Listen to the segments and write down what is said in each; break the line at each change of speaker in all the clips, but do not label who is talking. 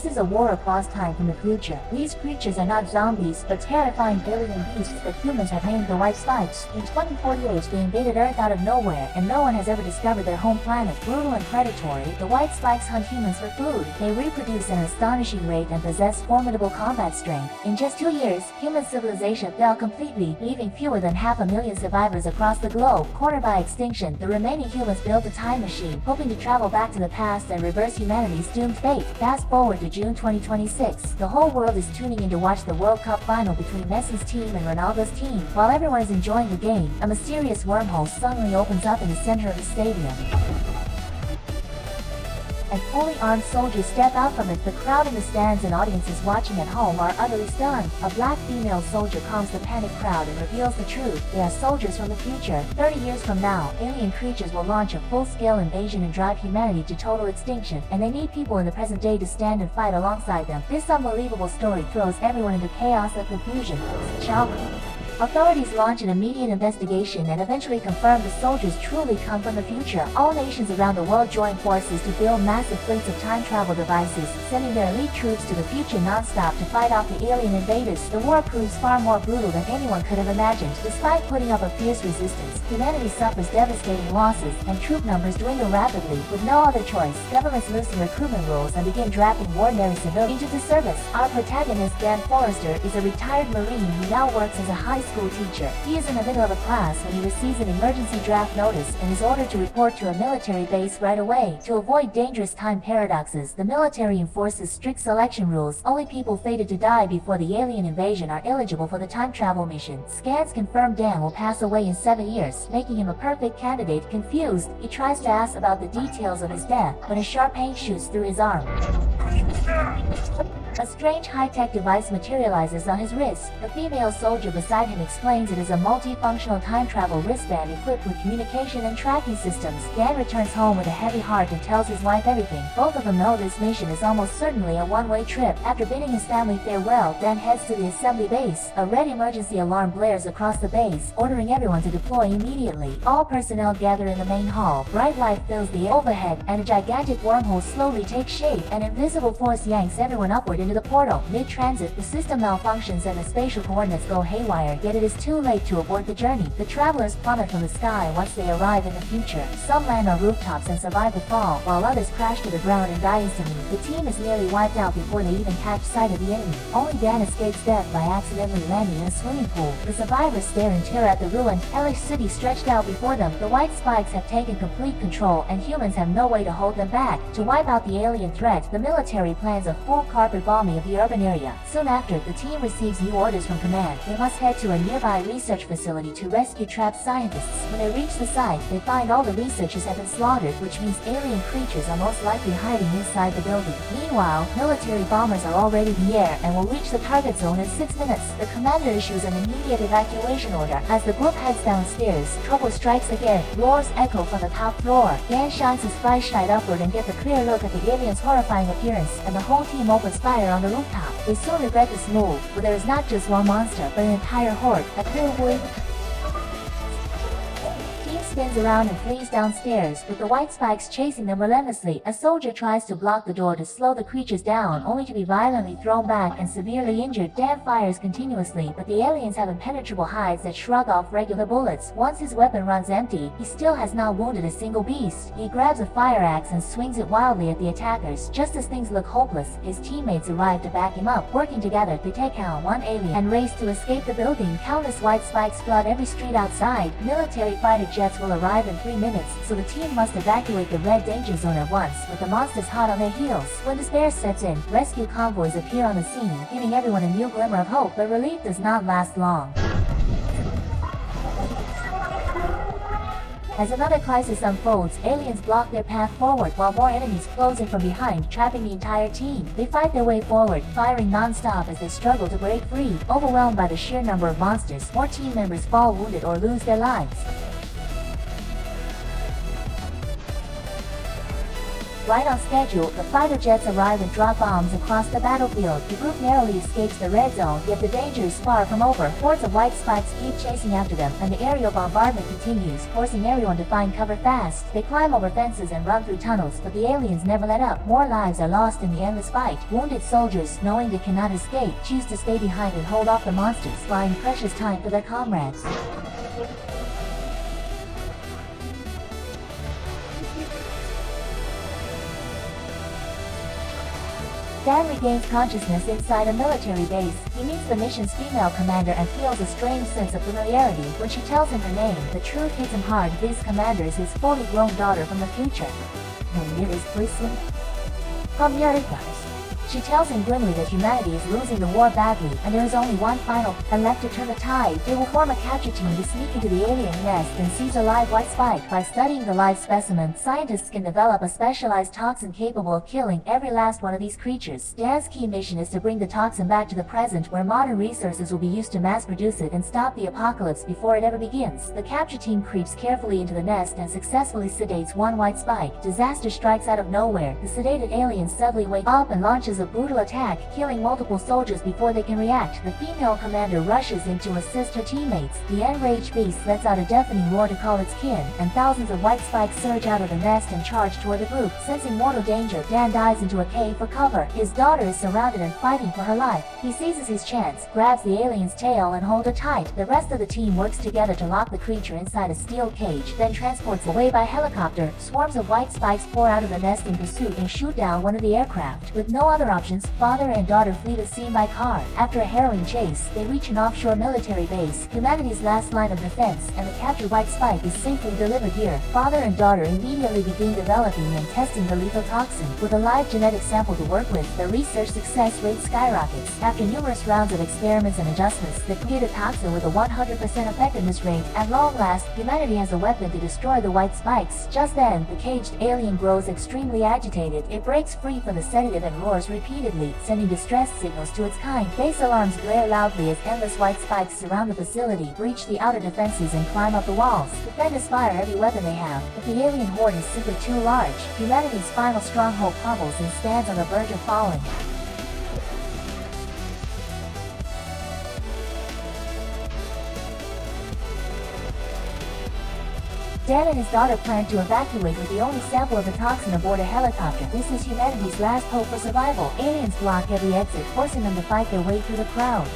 is a war across time from the future. These creatures are not zombies, but terrifying alien beasts that humans have named the White Spikes. In 2048, they invaded Earth out of nowhere, and no one has ever discovered their home planet. Brutal and predatory, the White Spikes hunt humans for food. They reproduce at an astonishing rate and possess formidable combat strength. In just 2 years, human civilization fell completely, leaving fewer than 500,000 survivors across the globe. Cornered by extinction, the remaining humans built a time machine, hoping to travel back to the past and reverse humanity's doomed fate. Fast forward to June 2026. The whole world is tuning in to watch the World Cup final between Messi's team and Ronaldo's team. While everyone is enjoying the game, a mysterious wormhole suddenly opens up in the center of the stadium, and fully armed soldiers step out from it. The crowd in the stands and audiences watching at home are utterly stunned. A black female soldier calms the panicked crowd and reveals the truth. They are soldiers from the future. 30 years from now, alien creatures will launch a full-scale invasion and drive humanity to total extinction, and they need people in the present day to stand and fight alongside them. This unbelievable story throws everyone into chaos and confusion. Shock. Authorities launch an immediate investigation and eventually confirm the soldiers truly come from the future. All nations around the world join forces to build massive fleets of time travel devices, sending their elite troops to the future non-stop to fight off the alien invaders. The war proves far more brutal than anyone could have imagined. Despite putting up a fierce resistance, humanity suffers devastating losses, and troop numbers dwindle rapidly. With no other choice, governments loosen recruitment rules and begin drafting ordinary civilians into the service. Our protagonist, Dan Forrester, is a retired Marine who now works as a high school teacher. He is in the middle of a class when he receives an emergency draft notice and is ordered to report to a military base right away. To avoid dangerous time paradoxes, the military enforces strict selection rules. Only people fated to die before the alien invasion are eligible for the time travel mission. Scans confirm Dan will pass away in 7 years, making him a perfect candidate. Confused, he tries to ask about the details of his death, when a sharp pain shoots through his arm. A strange high-tech device materializes on his wrist. The female soldier beside him explains it is a multifunctional time travel wristband equipped with communication and tracking systems. Dan returns home with a heavy heart and tells his wife everything. Both of them know this mission is almost certainly a one-way trip. After bidding his family farewell, Dan heads to the assembly base. A red emergency alarm blares across the base, ordering everyone to deploy immediately. All personnel gather in the main hall. Bright light fills the overhead, and a gigantic wormhole slowly takes shape. An invisible force yanks everyone upward into the portal. Mid-transit, the system malfunctions and the spatial coordinates go haywire, yet it is too late to abort the journey. The travelers plummet from the sky once they arrive in the future. Some land on rooftops and survive the fall, while others crash to the ground and die instantly. The team is nearly wiped out before they even catch sight of the enemy. Only Dan escapes death by accidentally landing in a swimming pool. The survivors stare in terror at the ruined, hellish city stretched out before them. The White Spikes have taken complete control, and humans have no way to hold them back. To wipe out the alien threat, the military plans a full carpet bombing of the urban area. Soon after, the team receives new orders from command. They must head to a nearby research facility to rescue trapped scientists. When they reach the site, they find all the researchers have been slaughtered, which means alien creatures are most likely hiding inside the building. Meanwhile, military bombers are already in the air and will reach the target zone in 6 minutes. The commander issues an immediate evacuation order. As the group heads downstairs, trouble strikes again. Roars echo from the top floor. Dan shines his flashlight upward and gets a clear look at the alien's horrifying appearance, and the whole team opens fire on the rooftop. They soon regret this move, but there is not just one monster, but an entire horde. A team spins around and flees downstairs, with the White Spikes chasing them relentlessly. A soldier tries to block the door to slow the creatures down, only to be violently thrown back and severely injured. Dan fires continuously, but the aliens have impenetrable hides that shrug off regular bullets. Once his weapon runs empty, he still has not wounded a single beast. He grabs a fire axe and swings it wildly at the attackers. Just as things look hopeless, his teammates arrive to back him up. Working together, they take out one alien and race to escape the building. Countless White Spikes flood every street outside. Military fighter jets will arrive in 3 minutes, so the team must evacuate the red danger zone at once, with the monsters hot on their heels. When despair sets in, rescue convoys appear on the scene, giving everyone a new glimmer of hope, but relief does not last long. As another crisis unfolds, aliens block their path forward while more enemies close in from behind, trapping the entire team. They fight their way forward, firing non-stop as they struggle to break free. Overwhelmed by the sheer number of monsters, more team members fall wounded or lose their lives. Right on schedule, the fighter jets arrive and drop bombs across the battlefield. The group narrowly escapes the red zone, yet the danger is far from over. Hordes of white spikes keep chasing after them, and the aerial bombardment continues, forcing everyone to find cover fast. They climb over fences and run through tunnels, but the aliens never let up. More lives are lost in the endless fight. Wounded soldiers, knowing they cannot escape, choose to stay behind and hold off the monsters, buying precious time for their comrades. Dan regains consciousness inside a military base. He meets the mission's female commander and feels a strange sense of familiarity. When she tells him her name, the truth hits him hard. This commander is his fully grown daughter from the future. No, it is Prison. From America. She tells him grimly that humanity is losing the war badly, and there is only one final and left to turn the tide. They will form a capture team to sneak into the alien nest and seize a live white spike. By studying the live specimen, scientists can develop a specialized toxin capable of killing every last one of these creatures. Dan's key mission is to bring the toxin back to the present, where modern resources will be used to mass produce it and stop the apocalypse before it ever begins. The capture team creeps carefully into the nest and successfully sedates one white spike. Disaster strikes out of nowhere. The sedated aliens suddenly wake up and launches a brutal attack, killing multiple soldiers before they can react. The female commander rushes in to assist her teammates. The enraged beast lets out a deafening roar to call its kin, and thousands of white spikes surge out of the nest and charge toward the group. Sensing mortal danger, Dan dives into a cave for cover. His daughter is surrounded and fighting for her life. He seizes his chance, grabs the alien's tail and holds her tight. The rest of the team works together to lock the creature inside a steel cage, then transports away by helicopter. Swarms of white spikes pour out of the nest in pursuit and shoot down one of the aircraft. With no other options, father and daughter flee the scene by car. After a harrowing chase, they reach an offshore military base, humanity's last line of defense, and the captured white spike is safely delivered here. Father and daughter immediately begin developing and testing the lethal toxin. With a live genetic sample to work with, the research success rate skyrockets. After numerous rounds of experiments and adjustments, they create a toxin with a 100% effectiveness rate. At long last, humanity has a weapon to destroy the white spikes. Just then, the caged alien grows extremely agitated. It breaks free from the sedative and roars repeatedly, sending distress signals to its kind. Base alarms glare loudly as endless white spikes surround the facility, breach the outer defenses and climb up the walls. Defenders fire every weapon they have, but the alien horde is simply too large. Humanity's final stronghold crumbles and stands on the verge of falling. Dan and his daughter plan to evacuate with the only sample of the toxin aboard a helicopter. This is humanity's last hope for survival. Aliens block every exit, forcing them to fight their way through the crowd.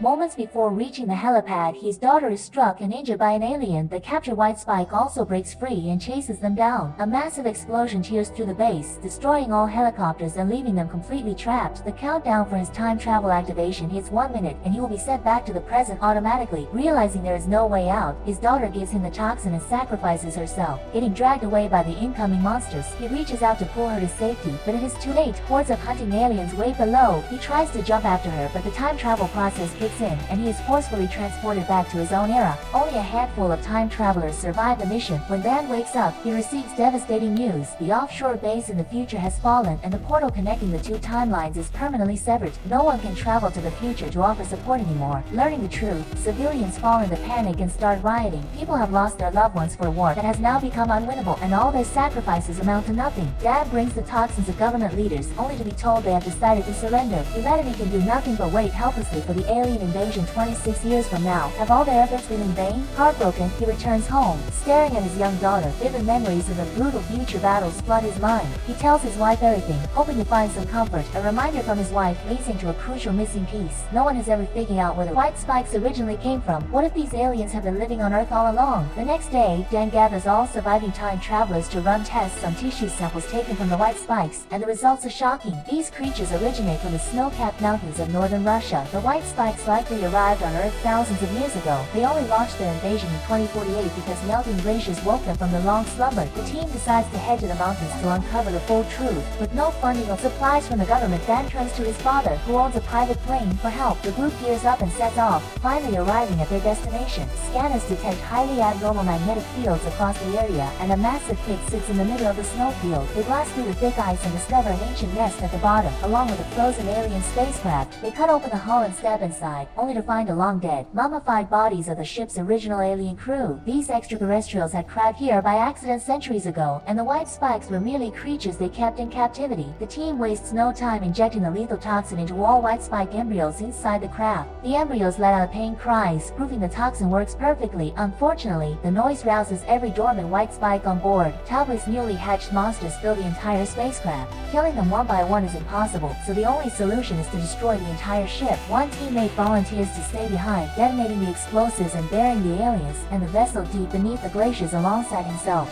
Moments before reaching the helipad, his daughter is struck and injured by an alien. The captured white spike also breaks free and chases them down. A massive explosion tears through the base, destroying all helicopters and leaving them completely trapped. The countdown for his time travel activation hits 1 minute, and he will be sent back to the present automatically. Realizing there is no way out, his daughter gives him the toxin and sacrifices herself, getting dragged away by the incoming monsters. He reaches out to pull her to safety, but it is too late. Hordes of hunting aliens wait below. He tries to jump after her, but the time travel process kicks in, and he is forcefully transported back to his own era. Only a handful of time travelers survive the mission. When Dan wakes up, he receives devastating news. The offshore base in the future has fallen, and the portal connecting the two timelines is permanently severed. No one can travel to the future to offer support anymore. Learning the truth, civilians fall into panic and start rioting. People have lost their loved ones for a war that has now become unwinnable, and all their sacrifices amount to nothing. Dan brings the toxins to government leaders, only to be told they have decided to surrender. Humanity can do nothing but wait helplessly for the alien invasion 26 years from now. Have all their efforts been in vain? Heartbroken, he returns home. Staring at his young daughter, vivid memories of the brutal future battles flood his mind. He tells his wife everything, hoping to find some comfort. A reminder from his wife leads him to a crucial missing piece. No one has ever figured out where the white spikes originally came from. What if these aliens have been living on Earth all along? The next day, Dan gathers all surviving time travelers to run tests on tissue samples taken from the white spikes, and the results are shocking. These creatures originate from the snow-capped mountains of northern Russia. The white spikes likely arrived on Earth thousands of years ago. They only launched their invasion in 2048 because melting glaciers woke them from their long slumber. The team decides to head to the mountains to uncover the full truth. With no funding or supplies from the government, Dan turns to his father, who owns a private plane, for help. The group gears up and sets off, finally arriving at their destination. Scanners detect highly abnormal magnetic fields across the area, and a massive pit sits in the middle of the snowfield. They blast through the thick ice and discover an ancient nest at the bottom, along with a frozen alien spacecraft. They cut open the hull and step inside, side, only to find the long-dead, mummified bodies of the ship's original alien crew. These extraterrestrials had crashed here by accident centuries ago, and the white spikes were merely creatures they kept in captivity. The team wastes no time injecting the lethal toxin into all white spike embryos inside the craft. The embryos let out pain cries, proving the toxin works perfectly. Unfortunately, the noise rouses every dormant white spike on board. Talbot's newly hatched monsters fill the entire spacecraft. Killing them one by one is impossible, so the only solution is to destroy the entire ship. One teammate volunteers to stay behind, detonating the explosives and burying the aliens and the vessel deep beneath the glaciers alongside himself.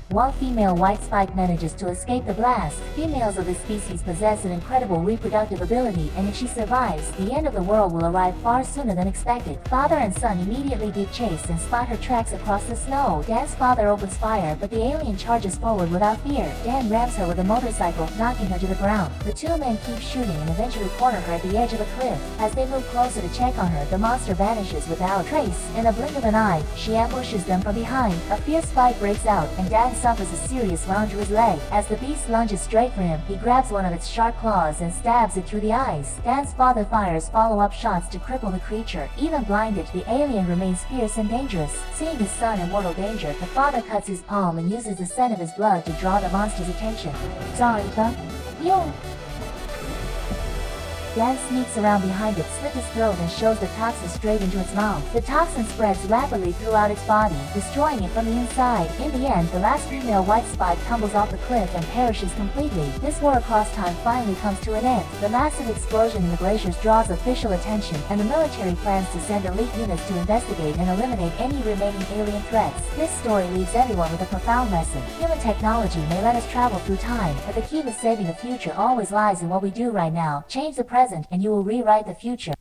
One female white spike manages to escape the blast. Females of this species possess an incredible reproductive ability, and if she survives, the end of the world will arrive far sooner than expected. Father and son immediately give chase and spot her tracks across the snow. Dan's father opens fire, but the alien charges forward without fear. Dan rams her with a motorcycle, knocking her to the ground. The two men keep shooting and eventually corner her at the edge of a cliff. As they move closer to check on her, the monster vanishes without trace. In a blink of an eye, she ambushes them from behind. A fierce fight breaks out, and Dan suffers a serious wound to his leg. As the beast lunges straight for him, he grabs one of its sharp claws and stabs it through the eyes. Dan's father fires follow-up shots to cripple the creature. Even blinded, the alien remains fierce and dangerous. Seeing his son in mortal danger, the father cuts his palm and uses the scent of his blood to draw the monster's attention. Sorry, Buck. You! Dan sneaks around behind it, slits its throat and shows the toxin straight into its mouth. The toxin spreads rapidly throughout its body, destroying it from the inside. In the end, the last female white spike tumbles off the cliff and perishes completely. This war across time finally comes to an end. The massive explosion in the glaciers draws official attention, and the military plans to send elite units to investigate and eliminate any remaining alien threats. This story leaves everyone with a profound lesson. Human technology may let us travel through time, but the key to saving the future always lies in what we do right now. Change the present, and you will rewrite the future.